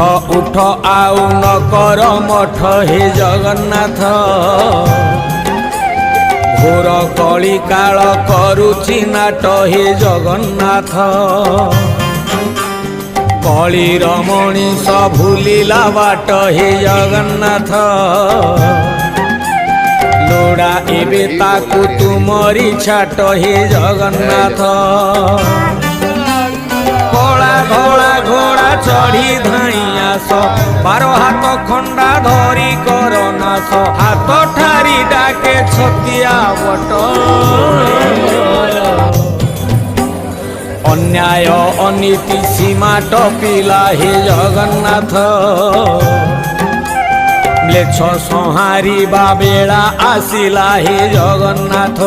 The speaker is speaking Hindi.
उठ आउ न कर मठ हे जगन्नाथ घोर कली काल करुछि नाट हे जगन्नाथ कलीर मणिष भूलिला बाट हे जगन्नाथ लोड़ा एबे ताकू तुमरी छाट हे जगन्नाथ कला धला घोड़ा चढ़ी धाई आस 12 हाथ खंडा धरी कर नाश हाथ ठारी डाके छतिया बट अन्याय अनीति सीमा टपिला हे जगन्नाथ म्लेच्छ संहारी बेला आसिला हे जगन्नाथ